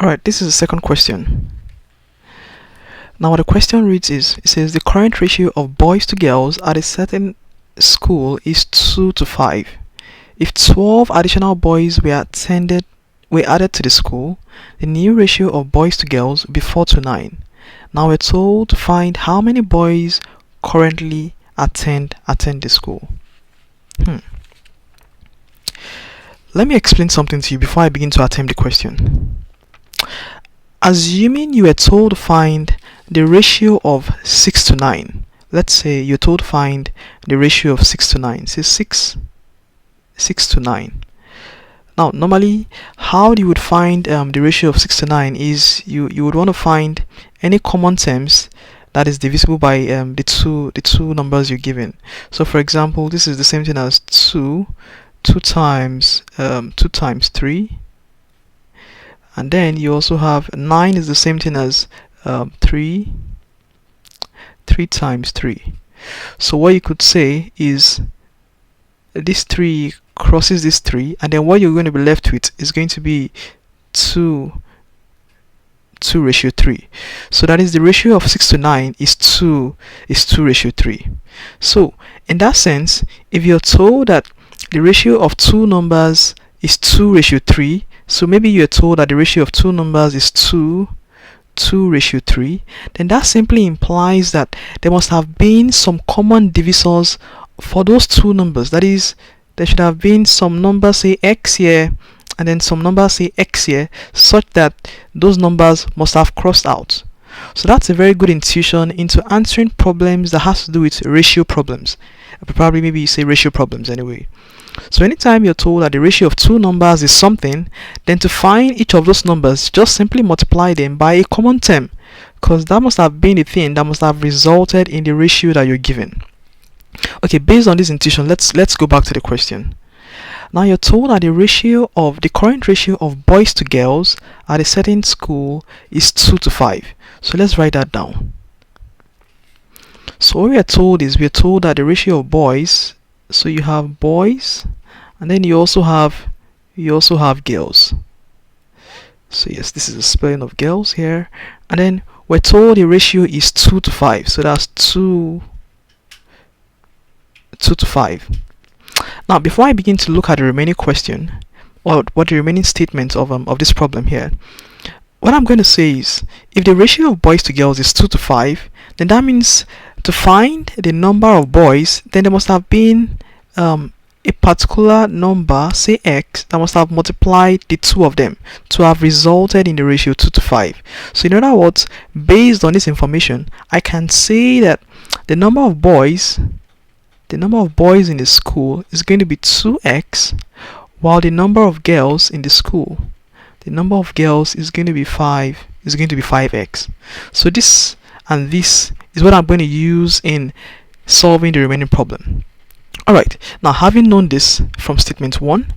Alright, this is the second question. Now what the question reads is, it says the current ratio of boys to girls at a certain school is 2 to 5. If 12 additional boys were added to the school, the new ratio of boys to girls would be 4 to 9. Now we're told to find how many boys currently attend the school. Let me explain something to you before I begin to attempt the question. Assuming you were told to find the ratio of 6 to 9. Let's say you're told to find the ratio of 6 to 9. Say 6 to 9. Now, normally, how you would find the ratio of 6 to 9 is you would want to find any common terms that is divisible by the two numbers you're given. So, for example, this is the same thing as 2 times 3, and then you also have 9 is the same thing as 3 times 3. So what you could say is this 3 crosses this 3, and then what you're going to be left with is going to be 2 ratio 3. So that is the ratio of 6 to 9 is 2 ratio 3. So in that sense, if you're told that the ratio of two numbers is 2 ratio 3, so maybe you're told that the ratio of two numbers is 2 ratio 3, then that simply implies that there must have been some common divisors for those two numbers. That is, there should have been some number, say x here, and then some number, say x here, such that those numbers must have crossed out. So that's a very good intuition into answering problems that has to do with ratio problems. Probably maybe you say ratio problems anyway. So anytime you're told that the ratio of two numbers is something, then to find each of those numbers, just simply multiply them by a common term, because that must have been the thing that must have resulted in the ratio that you're given. Okay, based on this intuition, let's go back to the question. Now you're told that the current ratio of boys to girls at a certain school is 2 to 5. So let's write that down. So what we are told that the ratio of boys, so you have boys, and then you also have girls. So yes, this is a spelling of girls here, and then we're told the ratio is 2 to 5. So that's 2 to 5. Now, before I begin to look at the remaining question, or what the remaining statements of this problem here, what I'm going to say is, if the ratio of boys to girls is 2 to 5, then that means to find the number of boys, then there must have been a particular number, say x, that must have multiplied the two of them to have resulted in the ratio 2 to 5. So in other words, based on this information, I can say that the number of boys in the school is going to be 2x, while the number of girls in the school, the number of girls is going to be 5x. So this and this is what I'm going to use in solving the remaining problem. Alright, now having known this from statement 1,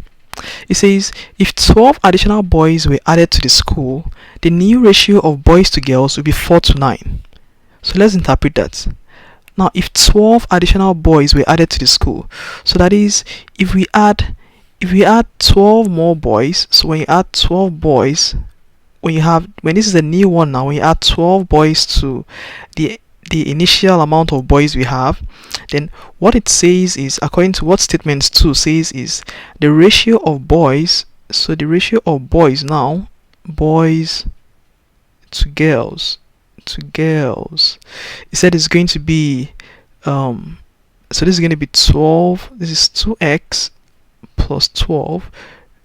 it says if 12 additional boys were added to the school, the new ratio of boys to girls will be 4 to 9. So let's interpret that. Now if 12 additional boys were added to the school, so that is, if we add 12 more boys, so when you add 12 boys, when this is a new one now, when you add 12 boys to the initial amount of boys we have, then what it says is, according to what statement 2 says, is the ratio of boys, so the ratio of boys now, boys to girls, it said it's going to be so this is going to be 12, this is 2x plus 12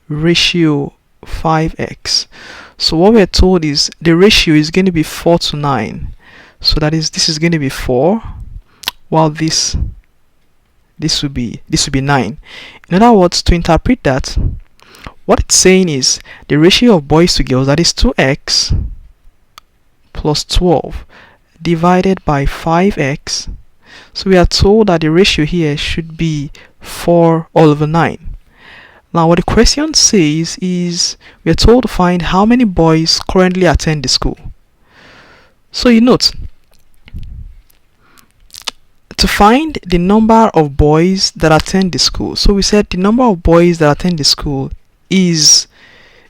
ratio 5x. So what we're told is the ratio is going to be 4 to 9. So that is, this is going to be 4, while this would be 9. In other words, to interpret that, what it's saying is the ratio of boys to girls, that is 2x plus 12 divided by 5x. So we are told that the ratio here should be 4 all over 9. Now what the question says is, we are told to find how many boys currently attend the school. So you note, to find the number of boys that attend the school, so we said the number of boys that attend the school is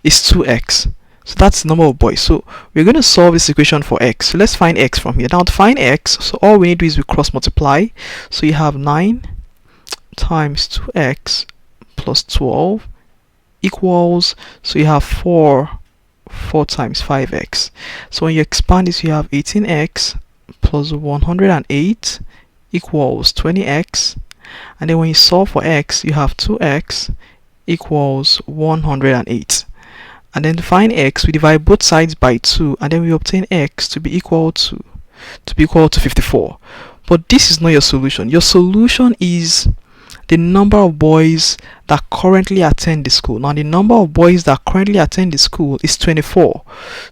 2x. So that's the number of boys. So we're going to solve this equation for x. So let's find x from here. Now to find x, so all we need to do is we cross multiply. So you have 9 times 2x plus 12 equals, so you have 4 times 5x. So when you expand this, you have 18x plus 108 equals 20x. And then when you solve for x, you have 2x equals 108. And then to find x, we divide both sides by 2, and then we obtain x to be equal to 54. But this is not your solution. Your solution is the number of boys that currently attend the school. Now the number of boys that currently attend the school is 24.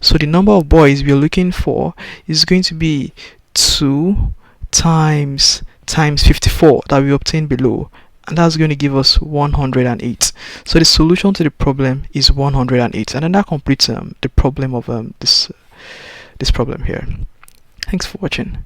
So the number of boys we are looking for is going to be 2 times 54 that we obtained below, and that's going to give us 108. So the solution to the problem is 108, and then that completes the problem of this problem here. Thanks for watching.